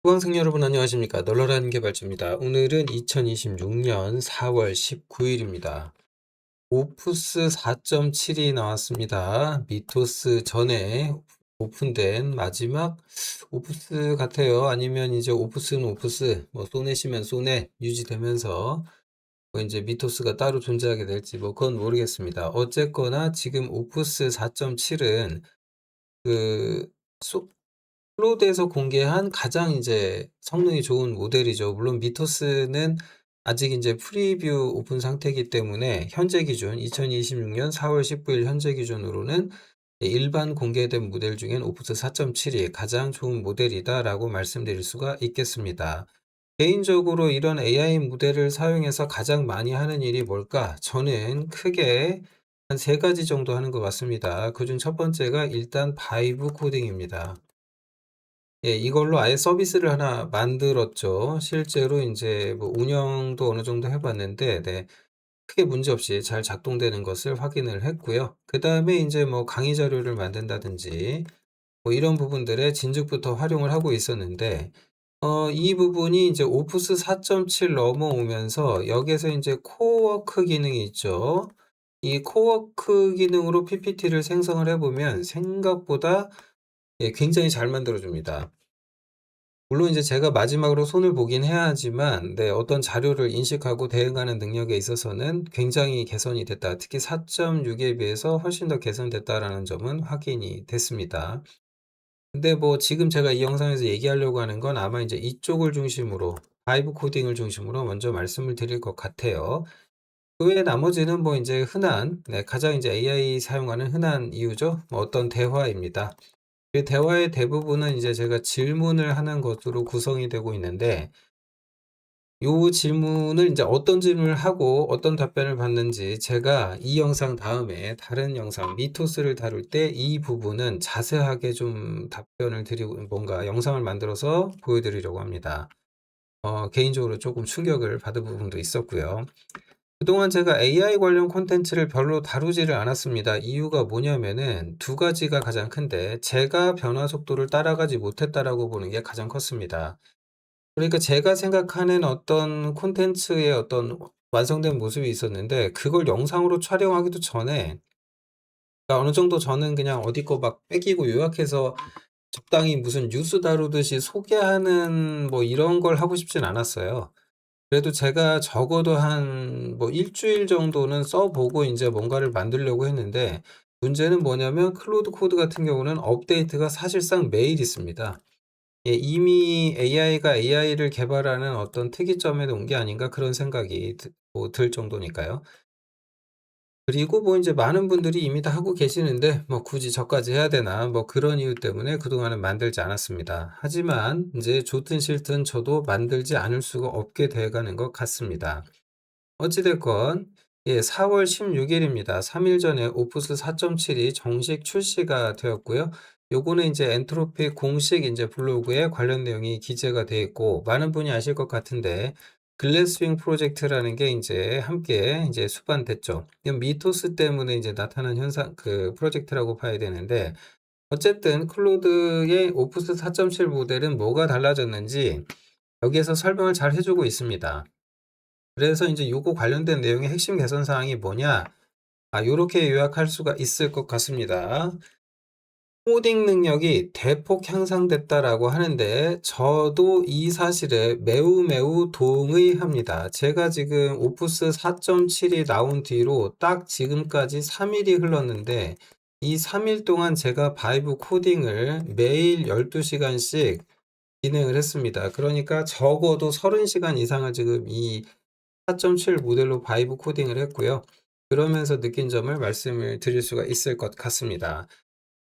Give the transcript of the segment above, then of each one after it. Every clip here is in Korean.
수강생 여러분 안녕하십니까? 널널한 개발자입니다. 오늘은 2026년 4월 19일입니다. 오프스 4.7이 나왔습니다. 미토스 전에 오픈된 마지막 오프스 같아요. 아니면 이제 오프스는 오프스, 뭐 소넷이면 소넷 유지되면서 뭐 이제 미토스가 따로 존재하게 될지 뭐 그건 모르겠습니다. 어쨌거나 지금 오프스 4.7은 그 클로드에서 공개한 가장 이제 성능이 좋은 모델이죠. 물론 미토스는 아직 이제 프리뷰 오픈 상태이기 때문에 현재 기준 2026년 4월 19일 현재 기준으로는 일반 공개된 모델 중엔 오프스 4.7이 가장 좋은 모델이다라고 말씀드릴 수가 있겠습니다. 개인적으로 이런 AI 모델을 사용해서 가장 많이 하는 일이 뭘까? 저는 크게 한 세 가지 정도 하는 것 같습니다. 그중 첫 번째가 일단 바이브 코딩입니다. 예, 이걸로 아예 서비스를 하나 만들었죠. 실제로 이제 뭐 운영도 어느 정도 해봤는데, 네, 크게 문제 없이 잘 작동되는 것을 확인을 했고요. 그 다음에 이제 뭐 강의 자료를 만든다든지, 뭐 이런 부분들에 진즉부터 활용을 하고 있었는데, 이 부분이 이제 오프스 4.7 넘어오면서 여기에서 이제 코워크 기능이 있죠. 이 코워크 기능으로 PPT를 생성을 해보면 생각보다 예, 굉장히 잘 만들어줍니다. 물론 이제 제가 마지막으로 손을 보긴 해야 하지만 네, 어떤 자료를 인식하고 대응하는 능력에 있어서는 굉장히 개선이 됐다. 특히 4.6에 비해서 훨씬 더 개선됐다라는 점은 확인이 됐습니다. 근데 뭐 지금 제가 이 영상에서 얘기하려고 하는 건 아마 이제 이쪽을 중심으로 바이브 코딩을 중심으로 먼저 말씀을 드릴 것 같아요. 그 외에 나머지는 뭐 이제 흔한 네, 가장 이제 AI 사용하는 흔한 이유죠. 뭐 어떤 대화입니다. 그 대화의 대부분은 이제 제가 질문을 하는 것으로 구성이 되고 있는데, 요 질문을 이제 어떤 질문을 하고 어떤 답변을 받는지 제가 이 영상 다음에 다른 영상 미토스를 다룰 때 이 부분은 자세하게 좀 답변을 드리고 뭔가 영상을 만들어서 보여드리려고 합니다. 개인적으로 조금 충격을 받은 부분도 있었고요. 그동안 제가 AI 관련 콘텐츠를 별로 다루지를 않았습니다. 이유가 뭐냐면은 두 가지가 가장 큰데 제가 변화 속도를 따라가지 못했다라고 보는 게 가장 컸습니다. 그러니까 제가 생각하는 어떤 콘텐츠의 어떤 완성된 모습이 있었는데 그걸 영상으로 촬영하기도 전에 그러니까 어느 정도 저는 그냥 어디 거 막 뺏기고 요약해서 적당히 무슨 뉴스 다루듯이 소개하는 뭐 이런 걸 하고 싶진 않았어요. 그래도 제가 적어도 한 뭐 일주일 정도는 써 보고 인제 뭔가를 만들려고 했는데 문제는 뭐냐면 클로드 코드 같은 경우는 업데이트가 사실상 매일 있습니다. 예, 이미 AI가 AI를 개발하는 어떤 특이점에 온 게 아닌가 그런 생각이 들 정도니까요. 그리고 뭐 인제 많은 분들이 이미 다 하고 계시는데 뭐 '굳이 저까지 해야 되나.' 뭐 그런 이유 때문에 그동안은 만들지 않았습니다. 하지만 인제 좋든 싫든 저도 만들지 않을 수가 없게 돼 가는 것 같습니다. 어찌 됐건 예, 4월 16일입니다. 3일 전에 오프스 4.7이 정식 출시가 되었고요. 요거는 이제 엔트로피 공식 이제 블로그에 관련 내용이 기재가 되어 있고 많은 분이 아실 것 같은데 글래스윙 프로젝트라는 게 이제 함께 이제 수반됐죠. 이건 미토스 때문에 이제 나타난 현상 그 프로젝트라고 봐야 되는데 어쨌든 클로드의 오프스 4.7 모델은 뭐가 달라졌는지 여기에서 설명을 잘 해주고 있습니다. 그래서 이제 요거 관련된 내용의 핵심 개선 사항이 뭐냐? 요렇게 요약할 수가 있을 것 같습니다. 코딩 능력이 대폭 향상됐다라고 하는데 저도 이 사실에 매우 매우 동의합니다. 제가 지금 오프스 4.7이 나온 뒤로 딱 지금까지 3일이 흘렀는데 이 3일 동안 제가 바이브 코딩을 매일 12시간씩 진행을 했습니다. 그러니까 적어도 30시간 이상을 지금 이 4.7 모델로 바이브 코딩을 했고요. 그러면서 느낀 점을 말씀을 드릴 수가 있을 것 같습니다.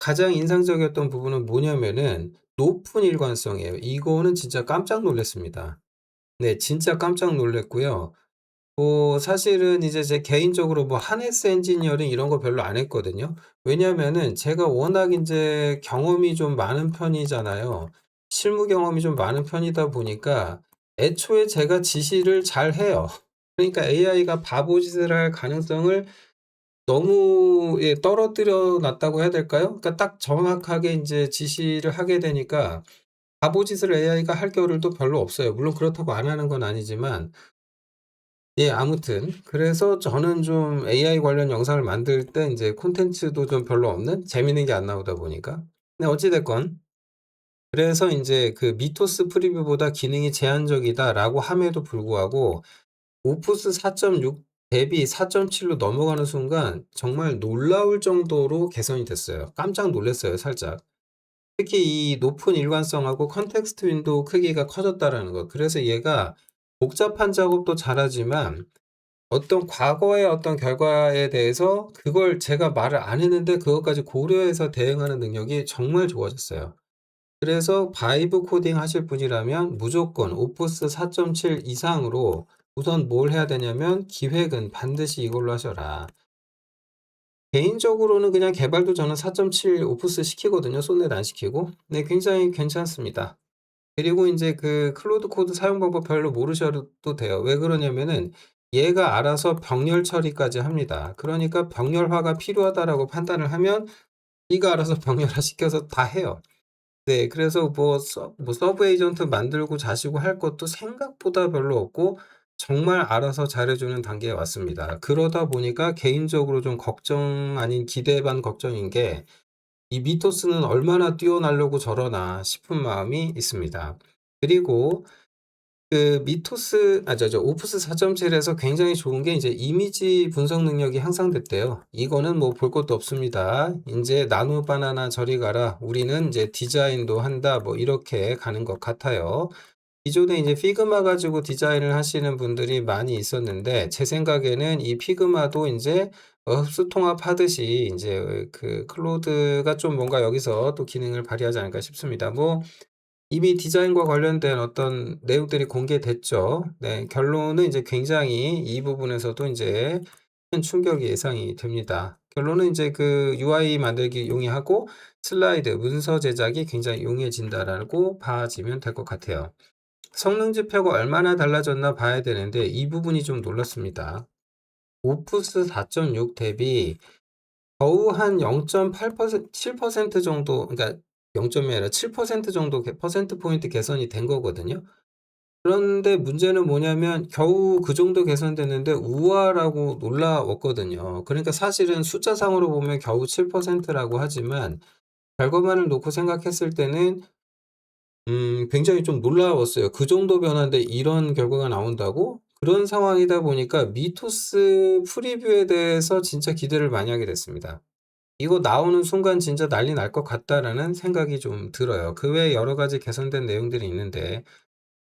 가장 인상적이었던 부분은 뭐냐면은 높은 일관성이에요. 이거는 진짜 깜짝 놀랐습니다. 네, 진짜 깜짝 놀랐고요. 뭐 사실은 이제 제 개인적으로 뭐 하네스 엔지니어링 이런 거 별로 안 했거든요. 왜냐면은 제가 워낙 인제 경험이 좀 많은 편이잖아요. 실무 경험이 좀 많은 편이다 보니까 애초에 제가 지시를 잘 해요. 그러니까 AI가 바보짓을 할 가능성을 너무 예, 떨어뜨려 놨다고 해야 될까요? 그러니까 딱 정확하게 인제 지시를 하게 되니까 바보짓을 AI가 할 겨를도 별로 없어요. 물론 그렇다고 안 하는 건 아니지만 예 아무튼 그래서 저는 좀 AI 관련 영상을 만들 때 인제 콘텐츠도 좀 별로 없는 재미있는 게 안 나오다 보니까. 근데 어찌 됐건 그래서 인제 그 "미토스 프리뷰보다 기능이 제한적이다."라고 함에도 불구하고 오프스 4.6 대비 4.7로 넘어가는 순간 정말 놀라울 정도로 개선이 됐어요. 깜짝 놀랐어요 살짝. 특히 이 높은 일관성하고 컨텍스트 윈도우 크기가 커졌다라는 거. 그래서 얘가 복잡한 작업도 잘하지만 어떤 과거의 어떤 결과에 대해서 그걸 제가 말을 안 했는데 그것까지 고려해서 대응하는 능력이 정말 좋아졌어요. 그래서 바이브 코딩 하실 분이라면 무조건 오프스 4.7 이상으로 우선 뭘 해야 되냐면 기획은 반드시 이걸로 하셔라. 개인적으로는 그냥 개발도 저는 4.7 오프스 시키거든요. 쏜넷 안 시키고. 네, 굉장히 괜찮습니다. 그리고 인제 그 클로드 코드 사용 방법 별로 모르셔도 돼요. 왜 그러냐면은 얘가 알아서 병렬 처리까지 합니다. 그러니까 '병렬화가 필요하다.'라고 판단을 하면 지가 알아서 병렬화 시켜서 다 해요. 네. 그래서 뭐 서브 에이전트 만들고 자시고 할 것도 생각보다 별로 없고 정말 알아서 잘해 주는 단계에 왔습니다. 그러다 보니까 개인적으로 좀 걱정 아닌 기대 반 걱정인 게 '이 미토스는 얼마나 뛰어나려고 저러나.' 싶은 마음이 있습니다. 그리고 그 미토스 오프스 4.7 에서 굉장히 좋은 게 이제 이미지 분석 능력이 향상됐대요. 이거는 뭐 볼 것도 없습니다. 인제 "나노 바나나 저리 가라. 우리는 인제 디자인도 한다." 뭐 이렇게 가는 것 같아요. 기존에 이제 피그마 가지고 디자인을 하시는 분들이 많이 있었는데 제 생각에는 이 피그마도 인제 흡수 통합하듯이 인제 그 클로드가 좀 뭔가 여기서 또 기능을 발휘하지 않을까 싶습니다. 뭐 이미 디자인과 관련된 어떤 내용들이 공개됐죠. 네. 결론은 이제 굉장히 이 부분에서도 인제 큰 충격이 예상이 됩니다. 결론은 인제 그 UI 만들기 용이하고 슬라이드 문서 제작이 굉장히 용이해진다라고 봐지면 될 것 같아요. 성능 지표가 얼마나 달라졌나 봐야 되는데 이 부분이 좀 놀랍습니다. 오프스 4.6 대비 겨우 한 0.8% 7% 정도, 그러니까 0점이 아니라 7% 정도 퍼센트 포인트 개선이 된 거거든요. 그런데 문제는 뭐냐면 겨우 그 정도 개선됐는데 우아라고 놀라웠거든요. 그러니까 사실은 숫자상으로 보면 겨우 7% 라고 하지만 결과만을 놓고 생각했을 때는 굉장히 좀 놀라웠어요. '그 정도 변화인데 이런 결과가 나온다고?' 그런 상황이다 보니까 미토스 프리뷰에 대해서 진짜 기대를 많이 하게 됐습니다. '이거 나오는 순간 진짜 난리 날 것 같다.'라는 생각이 좀 들어요. 그 외에 여러 가지 개선된 내용들이 있는데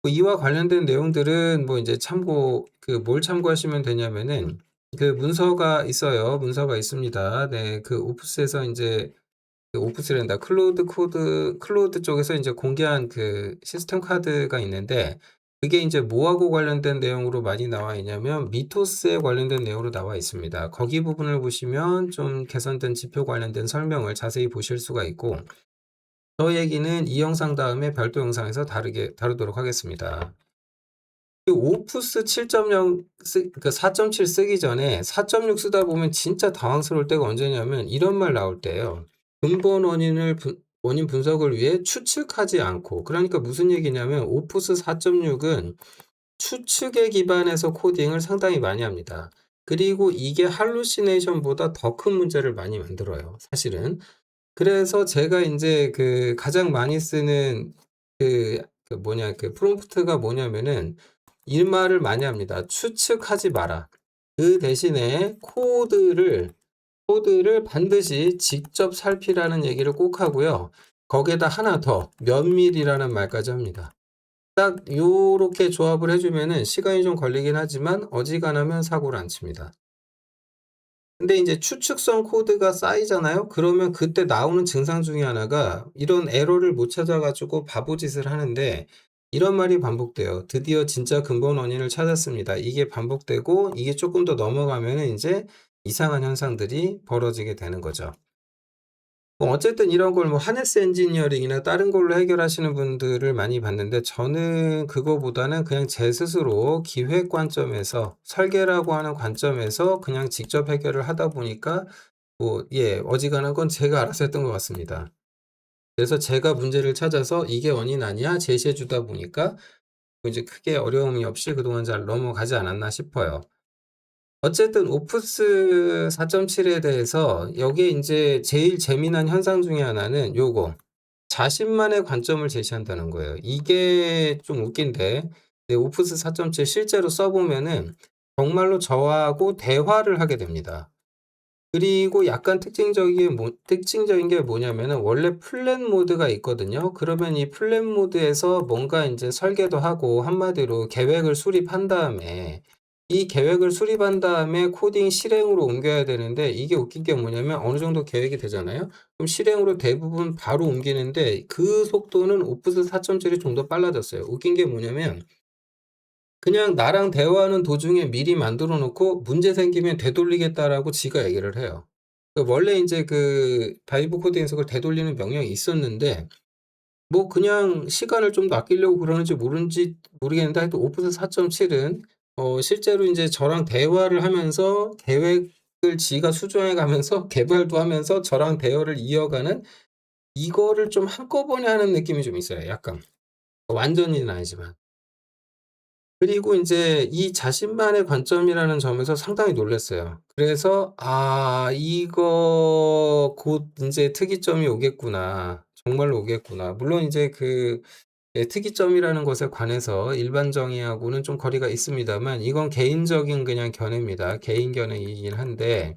뭐 이와 관련된 내용들은 뭐 인제 참고 뭘 참고하시면 되냐면은 그 문서가 있어요. 문서가 있습니다. 네. 그 오프스에서 인제 오프스랜다. 클로드 쪽에서 인제 공개한 그 시스템 카드가 있는데 그게 인제 뭐하고 관련된 내용으로 많이 나와 있냐면 미토스에 관련된 내용으로 나와 있습니다. 거기 부분을 보시면 좀 개선된 지표 관련된 설명을 자세히 보실 수가 있고 저 얘기는 이 영상 다음에 별도 영상에서 다루도록 하겠습니다. 그 오프스 7.0 4.7 쓰기 전에 4.6 쓰다 보면 진짜 당황스러울 때가 언제냐면 이런 말 나올 때예요. 근본 원인 분석을 위해 추측하지 않고, 그러니까 무슨 얘기냐면 오프스 4.6은 추측에 기반해서 코딩을 상당히 많이 합니다. 그리고 이게 할루시네이션보다 더 큰 문제를 많이 만들어요 사실은. 그래서 제가 인제 그 가장 많이 쓰는 프롬프트가 뭐냐면은 이 말을 많이 합니다. "추측하지 마라." 그 대신에 코드를 반드시 직접 살피라는 얘기를 꼭 하고요. 거기에다 하나 더 면밀이라는 말까지 합니다. 딱 요렇게 조합을 해 주면은 시간이 좀 걸리긴 하지만 어지간하면 사고를 안 칩니다. 근데 인제 추측성 코드가 쌓이잖아요. 그러면 그때 나오는 증상 중에 하나가 이런 에러를 못 찾아 가지고 바보짓을 하는데 이런 말이 반복돼요. "드디어 진짜 근본 원인을 찾았습니다." 이게 반복되고 이게 쪼끔 더 넘어가면은 인제 이상한 현상들이 벌어지게 되는 거죠. 뭐 어쨌든 이런 걸 뭐 하네스 엔지니어링이나 다른 걸로 해결하시는 분들을 많이 봤는데 저는 그거보다는 그냥 제 스스로 기획 관점에서 설계라고 하는 관점에서 그냥 직접 해결을 하다 보니까 어지간한 건 제가 알아서 했던 것 같습니다. 그래서 제가 문제를 찾아서 "이게 원인 아니야?" 제시해 주다 보니까 뭐 이제 크게 어려움이 없이 그동안 잘 넘어가지 않았나 싶어요. 어쨌든 오프스 4.7에 대해서 여기에 인제 제일 재미난 현상 중에 하나는 요거 자신만의 관점을 제시한다는 거예요. 이게 좀 웃긴데 네, 오프스 4.7 실제로 써 보면은 정말로 저하고 대화를 하게 됩니다. 그리고 약간 특징적인 게 뭐냐면은 원래 플랜 모드가 있거든요. 그러면 이 플랜 모드에서 뭔가 인제 설계도 하고 한마디로 계획을 수립한 다음에 이 계획을 수립한 다음에 코딩 실행으로 옮겨야 되는데 이게 웃긴 게 뭐냐면 어느 정도 계획이 되잖아요. 그럼 실행으로 대부분 바로 옮기는데 그 속도는 오프스 4.7이 좀 더 빨라졌어요. 웃긴 게 뭐냐면 그냥 나랑 대화하는 도중에 미리 만들어 놓고 "문제 생기면 되돌리겠다."라고 지가 얘기를 해요. 원래 인제 그 바이브 코드에서 그걸 되돌리는 명령이 있었는데 뭐 그냥 시간을 좀 더 아끼려고 그러는지 모르는지 모르겠는데 하여튼 오프스 4.7은 실제로 인제 저랑 대화를 하면서 계획을 지가 수정해 가면서 개발도 하면서 저랑 대화를 이어가는 이거를 좀 한꺼번에 하는 느낌이 좀 있어요 약간. 완전히는 아니지만. 그리고 인제 이 자신만의 관점이라는 점에서 상당히 놀랐어요. 그래서 '아 이거 곧 인제 특이점이 오겠구나. 정말로 오겠구나.' 물론 인제 그 예 특이점이라는 것에 관해서 일반 정의하고는 좀 거리가 있습니다만 이건 개인적인 그냥 견해입니다. 개인 견해이긴 한데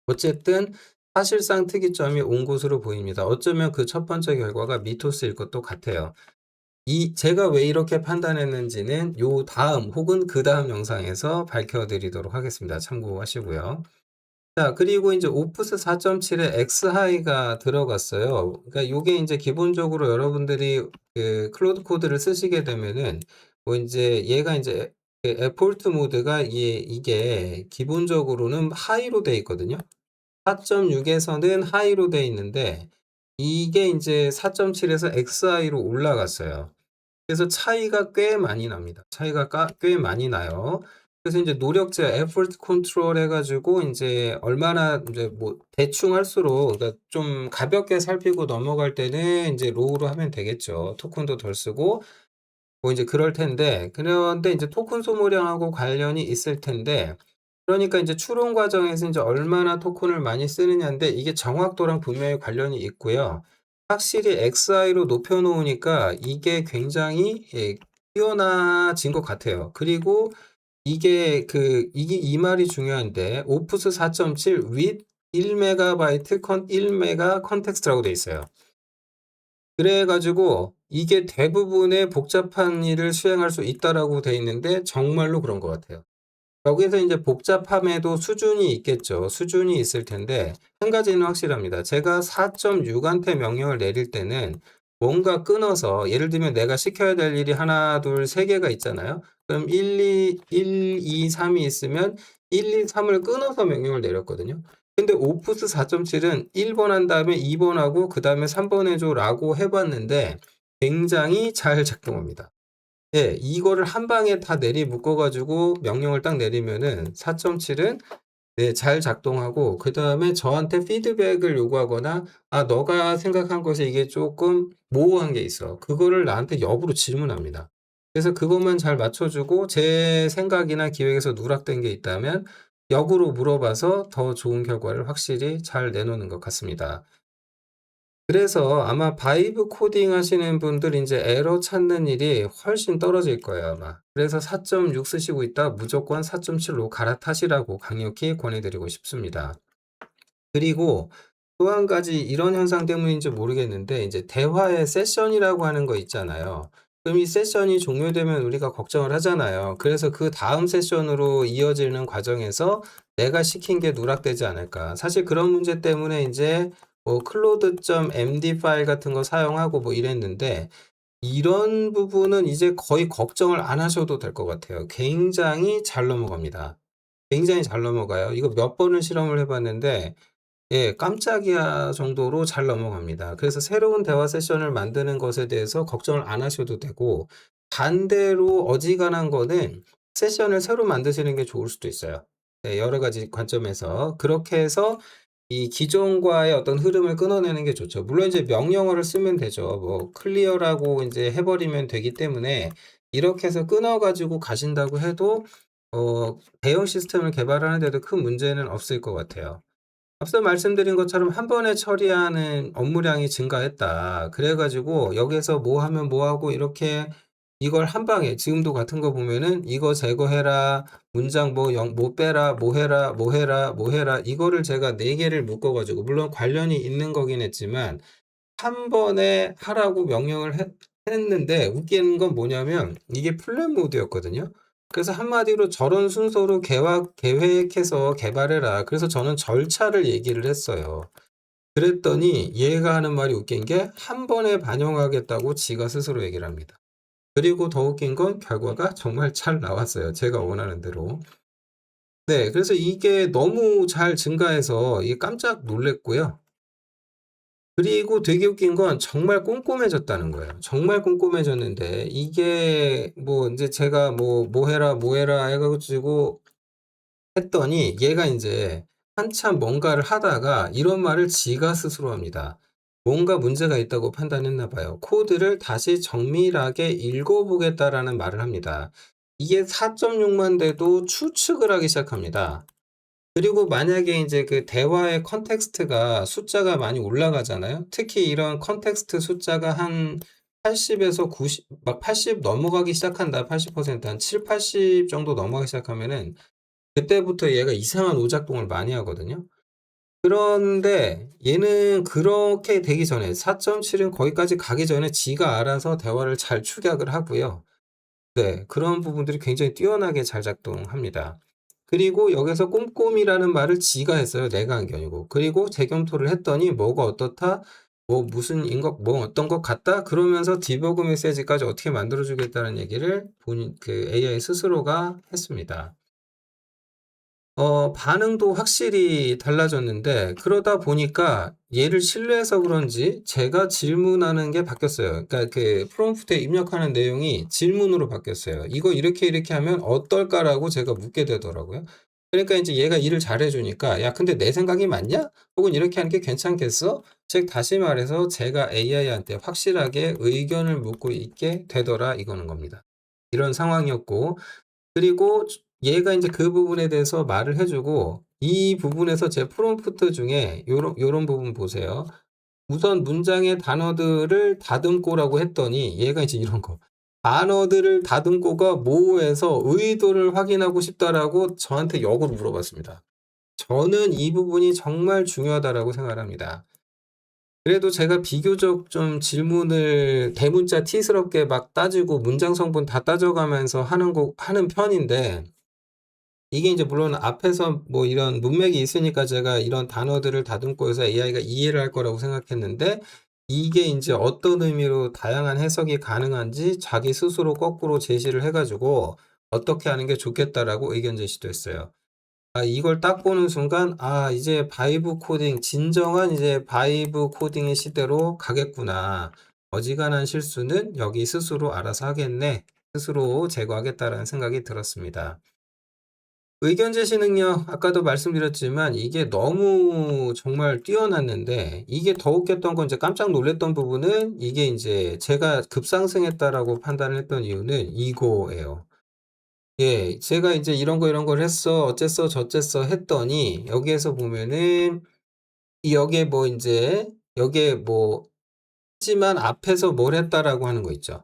어쨌든 사실상 특이점이 온 것으로 보입니다. 어쩌면 그 첫 번째 결과가 미토스일 것도 같아요. 이 제가 왜 이렇게 판단했는지는 요 다음 혹은 그다음 영상에서 밝혀 드리도록 하겠습니다. 참고하시고요. 자 그리고 인제 오프스 4.7에 엑스하이가 들어갔어요. 그러니까 요게 인제 기본적으로 여러분들이 그 클로드 코드를 쓰시게 되면은 뭐 인제 얘가 인제 그 에포트 모드가 이게 기본적으로는 하이로 돼 있거든요. 4.6 에서는 하이로 돼 있는데 이게 인제 4.7에서 엑스하이로 올라갔어요. 그래서 차이가 꽤 많이 납니다. 차이가 꽤 많이 나요. 그래서 인제 노력자 effort control 해 가지고 인제 얼마나 인제 뭐 대충 할수록 그러니까 좀 가볍게 살피고 넘어갈 때는 인제 로우로 하면 되겠죠. 토큰도 덜 쓰고 뭐 인제 그럴 텐데 그런데 인제 토큰 소모량하고 관련이 있을 텐데 그러니까 인제 추론 과정에서 인제 얼마나 토큰을 많이 쓰느냐인데 이게 정확도랑 분명히 관련이 있고요. 확실히 XI로 높여 놓으니까 이게 굉장히 뛰어나진 것 같아요. 그리고 이게 이 말이 중요한데 오프스 4.7 with 1 메가바이트 컨 1 메가 컨텍스트라고 돼 있어요. 그래 가지고 이게 대부분의 복잡한 일을 수행할 수 있다라고 돼 있는데 정말로 그런 것 같아요. 여기서 인제 복잡함에도 수준이 있겠죠. 수준이 있을 텐데 한 가지는 확실합니다. 제가 4.6 한테 명령을 내릴 때는 뭔가 끊어서 예를 들면 내가 시켜야 될 일이 하나 둘 세 개가 있잖아요. 그럼 1, 2, 3이 있으면 1, 2, 3을 끊어서 명령을 내렸거든요. 근데 오프스 4.7은 1번 한 다음에 2번 하고 그다음에 3번 해 줘라고 해 봤는데 굉장히 잘 작동합니다. 예. 이거를 한 방에 다 내리 묶어 가지고 명령을 딱 내리면은 4.7은 네 잘 작동하고 그다음에 저한테 피드백을 요구하거나 "아 너가 생각한 것에 이게 쪼끔 모호한 게 있어." 그거를 나한테 역으로 질문합니다. 그래서 그것만 잘 맞춰 주고 제 생각이나 기획에서 누락된 게 있다면 역으로 물어봐서 더 좋은 결과를 확실히 잘 내놓는 것 같습니다. 그래서 아마 바이브 코딩 하시는 분들 인제 에러 찾는 일이 훨씬 떨어질 거예요 아마. 그래서 4.6 쓰시고 있다 무조건 4.7로 갈아타시라고 강력히 권해 드리고 싶습니다. 그리고 또 한 가지 이런 현상 때문인지 모르겠는데 인제 대화의 세션이라고 하는 거 있잖아요. 그럼 이 세션이 종료되면 우리가 걱정을 하잖아요. 그래서 그다음 세션으로 이어지는 과정에서 '내가 시킨 게 누락되지 않을까.' 사실 그런 문제 때문에 인제 뭐 claude.md 파일 같은 거 사용하고 뭐 이랬는데 이런 부분은 이제 거의 걱정을 안 하셔도 될 것 같아요. 굉장히 잘 넘어갑니다. 굉장히 잘 넘어가요. 이거 몇 번을 실험을 해 봤는데 예 깜짝이야 정도로 잘 넘어갑니다. 그래서 새로운 대화 세션을 만드는 것에 대해서 걱정을 안 하셔도 되고 반대로 어지간한 거는 세션을 새로 만드시는 게 좋을 수도 있어요. 네 여러 가지 관점에서. 그렇게 해서 이 기존과의 어떤 흐름을 끊어내는 게 좋죠. 물론 이제 명령어를 쓰면 되죠. 뭐 클리어라고 인제 해 버리면 되기 때문에 이렇게 해서 끊어 가지고 가신다고 해도 대형 시스템을 개발하는 데도 큰 문제는 없을 것 같아요. 앞서 말씀드린 것처럼 한 번에 처리하는 업무량이 증가했다. 그래 가지고 여기에서 뭐 하면 뭐 하고 이렇게 이걸 한 방에 지금도 같은 거 보면은 "이거 제거해라. 문장 뭐 빼라. 뭐 해라. 뭐 해라. 뭐 해라." 이거를 제가 4 개를 묶어 가지고 물론 관련이 있는 거긴 했지만 한 번에 하라고 명령을 했는데 웃기는 건 뭐냐면 이게 플랫 모드였거든요. 그래서 한마디로 "저런 순서로 계획해서 개발해라." 그래서 저는 절차를 얘기를 했어요. 그랬더니 얘가 하는 말이 웃긴 게 한 번에 반영하겠다고 지가 스스로 얘기를 합니다. 그리고 더 웃긴 건 결과가 정말 잘 나왔어요, 제가 원하는 대로. 네. 그래서 이게 너무 잘 증가해서 이게 깜짝 놀랐고요. 그리고 되게 웃긴 건 정말 꼼꼼해졌다는 거예요. 정말 꼼꼼해졌는데 이게 뭐 인제 제가 "뭐 해라, 뭐 해라." 해 가지고 했더니 얘가 인제 한참 뭔가를 하다가 이런 말을 지가 스스로 합니다. 뭔가 문제가 있다고 판단했나 봐요. "코드를 다시 정밀하게 읽어 보겠다."라는 말을 합니다. 이게 4.6만 돼도 추측을 하기 시작합니다. 그리고 만약에 인제 그 대화의 컨텍스트가 숫자가 많이 올라가잖아요. 특히 이런 컨텍스트 숫자가 한 80 에서 90 막 80 넘어가기 시작한다. 80% 한 70-80 정도 넘어가기 시작하면은 그때부터 얘가 이상한 오작동을 많이 하거든요. 그런데 얘는 그렇게 되기 전에 4.7은 거기까지 가기 전에 지가 알아서 대화를 잘 축약을 하고요. 네. 그런 부분들이 굉장히 뛰어나게 잘 작동합니다. 그리고 여기서 꼼꼼이라는 말을 지가 했어요. 내가 한 게 아니고. 그리고 재검토를 했더니 "뭐가 어떻다. 뭐 무슨 인것 뭐 어떤 것 같다." 그러면서 디버그 메시지까지 어떻게 만들어 주겠다는 얘기를 본인 그 AI 스스로가 했습니다. 반응도 확실히 달라졌는데 그러다 보니까 얘를 신뢰해서 그런지 제가 질문하는 게 바뀌었어요. 그러니까 그 프롬프트에 입력하는 내용이 질문으로 바뀌었어요. "이거 이렇게 이렇게 하면 어떨까?"라고 제가 묻게 되더라고요. 그러니까 인제 얘가 일을 잘해 주니까 "야 근데 내 생각이 맞냐? 혹은 이렇게 하는 게 괜찮겠어?" 즉 다시 말해서 제가 AI한테 확실하게 의견을 묻고 있게 되더라 이거는 겁니다. 이런 상황이었고 그리고 얘가 인제 그 부분에 대해서 말을 해 주고 이 부분에서 제 프롬프트 중에 요런 부분 보세요. 우선 문장의 단어들을 다듬고라고 했더니 얘가 이제 이런 거 "단어들을 다듬고가 뭐에서 의도를 확인하고 싶다."라고 저한테 역으로 물어봤습니다. 저는 이 부분이 정말 중요하다라고 생각을 합니다. 그래도 제가 비교적 좀 질문을 대문자 T스럽게 막 따지고 문장 성분 다 따져가면서 하는 편인데 이게 인제 물론 앞에서 뭐 이런 문맥이 있으니까 제가 이런 단어들을 다듬고 해서 AI가 이해를 할 거라고 생각했는데 이게 인제 어떤 의미로 다양한 해석이 가능한지 자기 스스로 거꾸로 제시를 해 가지고 "어떻게 하는 게 좋겠다."라고 의견 제시도 했어요. 이걸 딱 보는 순간 '아 이제 바이브 코딩 진정한 이제 바이브 코딩의 시대로 가겠구나. 어지간한 실수는 여기 스스로 알아서 하겠네. 스스로 제거하겠다.'라는 생각이 들었습니다. 의견 제시 능력 아까도 말씀드렸지만 이게 너무 정말 뛰어났는데 이게 더 웃겼던 건 이제 깜짝 놀랐던 부분은 이게 인제 제가 급상승했다라고 판단을 했던 이유는 이거예요. 예. 제가 인제 "이런 거 이런 걸 했어. 어쨌어 저쨌어." 했더니 여기에서 보면은 여기에 뭐 인제 여기에 뭐 "하지만 앞에서 뭘 했다."라고 하는 거 있죠.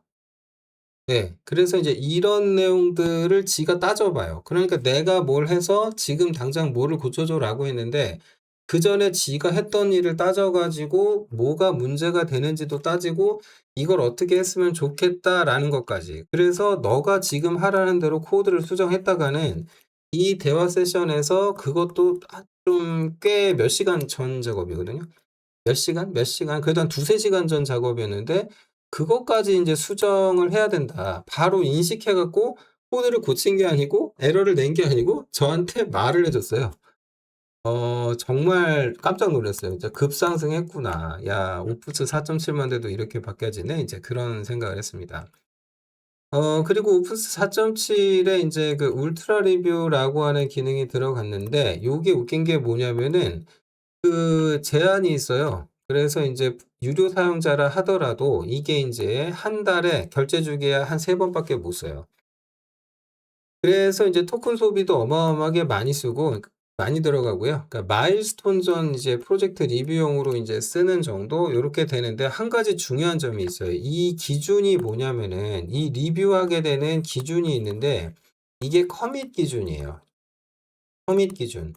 네. 그래서 이제 이런 내용들을 지가 따져 봐요. 그러니까 "내가 뭘 해서 지금 당장 뭐를 고쳐 줘."라고 했는데 그전에 지가 했던 일을 따져 가지고 뭐가 문제가 되는지도 따지고 "이걸 어떻게 했으면 좋겠다."라는 것까지. 그래서 "너가 지금 하라는 대로 코드를 수정했다."가는 이 대화 세션에서 그것도 좀 꽤 몇 시간 전 작업이거든요. 몇 시간 그래도 한 2-3 시간 전 작업이었는데 그것까지 인제 수정을 해야 된다. 바로 인식해 갖고 코드를 고친 게 아니고 에러를 낸 게 아니고 저한테 말을 해 줬어요. 정말 깜짝 놀랐어요. 진짜 '급상승했구나. 야 오프스 4.7만 돼도 이렇게 바뀌어지네.' 이제 그런 생각을 했습니다. 그리고 오프스 4.7에 인제 그 울트라 리뷰라고 하는 기능이 들어갔는데 요게 웃긴 게 뭐냐면은 그 제한이 있어요. 그래서 인제 유료 사용자라 하더라도 이게 인제 한 달에 결제 주기에 한 3 번밖에 못 써요. 그래서 인제 토큰 소비도 어마어마하게 많이 쓰고 많이 들어가고요. 그러니까 마일스톤 전 이제 프로젝트 리뷰용으로 인제 쓰는 정도 요렇게 되는데, 한 가지 중요한 점이 있어요. 이 기준이 뭐냐면은 이 리뷰하게 되는 기준이 있는데, 이게 커밋 기준이에요. 커밋 기준.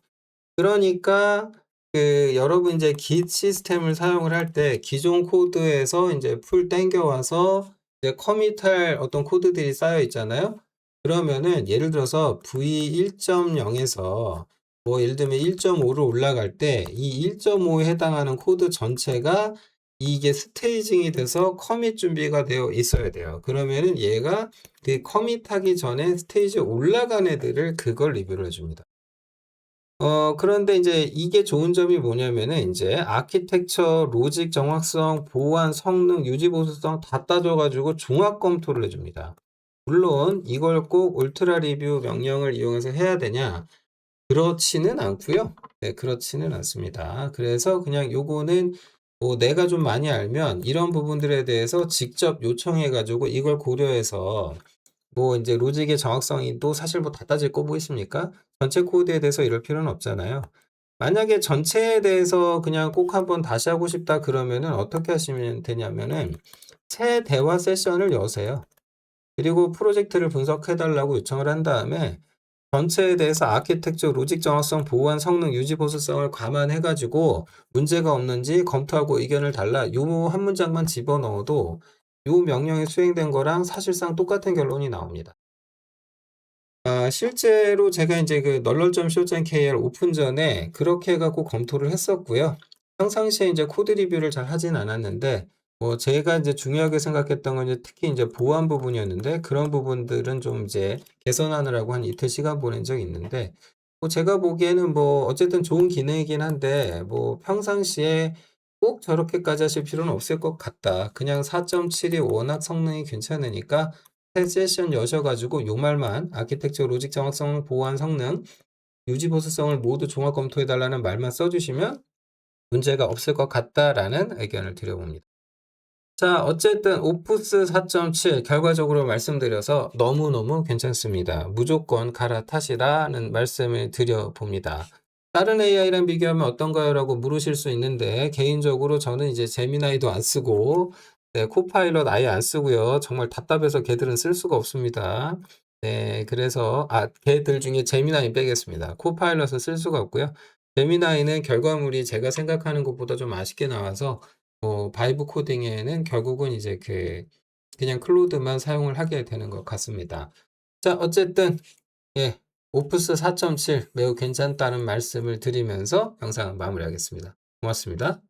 그러니까 그 여러분 이제 Git 시스템을 사용을 할 때 기존 코드에서 인제 풀 땡겨 와서 이제 커밋할 어떤 코드들이 쌓여 있잖아요. 그러면은 예를 들어서 V1.0 에서 뭐 예를 들면 1.5로 올라갈 때 이 1.5에 해당하는 코드 전체가 이게 스테이징이 돼서 커밋 준비가 되어 있어야 돼요. 그러면은 얘가 그 커밋하기 전에 스테이지에 올라간 애들을 그걸 리뷰를 해 줍니다. 그런데 인제 이게 좋은 점이 뭐냐면은 인제 아키텍처, 로직 정확성, 보안, 성능, 유지 보수성 다 따져 가지고 종합 검토를 해 줍니다. 물론 이걸 꼭 울트라 리뷰 명령을 이용해서 해야 되냐? 그렇지는 않고요. 네, 그렇지는 않습니다. 그래서 그냥 요거는 뭐 내가 좀 많이 알면 이런 부분들에 대해서 직접 요청해 가지고 이걸 고려해서 뭐 인제 로직의 정확성이 또 사실 뭐 다 따질 거 뭐 있습니까? 전체 코드에 대해서 이럴 필요는 없잖아요. 만약에 전체에 대해서 그냥 꼭 한번 다시 하고 싶다 그러면은 어떻게 하시면 되냐면은 새 대화 세션을 여세요. 그리고 프로젝트를 분석해 달라고 요청을 한 다음에 전체에 대해서 아키텍처, 로직 정확성, 보안, 성능, 유지 보수성을 감안해 가지고 문제가 없는지 검토하고 의견을 달라. 요 한 문장만 집어넣어도 요 명령이 수행된 거랑 사실상 똑같은 결론이 나옵니다. 실제로 제가 인제 그 널널.co.kr 오픈 전에 그렇게 해 갖고 검토를 했었고요. 평상시에 인제 코드 리뷰를 잘 하진 않았는데, 뭐 제가 인제 중요하게 생각했던 건 이제 특히 인제 보안 부분이었는데, 그런 부분들은 좀 이제 개선하느라고 한 이틀 시간 보낸 적이 있는데, 뭐 제가 보기에는 뭐 어쨌든 좋은 기능이긴 한데 뭐 평상시에 꼭 저렇게까지 하실 필요는 없을 것 같다. 그냥 4.7이 워낙 성능이 괜찮으니까 새 세션 여셔 가지고 요 말만 아키텍처, 로직 정확성, 보안, 성능, 유지 보수성을 모두 종합 검토해 달라는 말만 써 주시면 문제가 없을 것 같다라는 의견을 드려 봅니다. 자, 어쨌든 오프스 4.7 결과적으로 말씀드려서 너무너무 괜찮습니다. 무조건 갈아타시라는 말씀을 드려 봅니다. 다른 AI랑 비교하면 어떤가요?라고 물으실 수 있는데, 개인적으로 저는 이제 제미나이도 안 쓰고, 네, 코파일럿 아예 안 쓰고요. 정말 답답해서 걔들은 쓸 수가 없습니다. 네, 그래서 걔들 중에 제미나이 빼겠습니다. 코파일럿을 쓸 수가 없고요. 제미나이는 결과물이 제가 생각하는 것보다 좀 맛있게 나와서 바이브 코딩에는 결국은 이제 그냥 클로드만 사용을 하게 되는 것 같습니다. 자, 어쨌든 예, 오프스 4.7 매우 괜찮다는 말씀을 드리면서 영상을 마무리하겠습니다. 고맙습니다.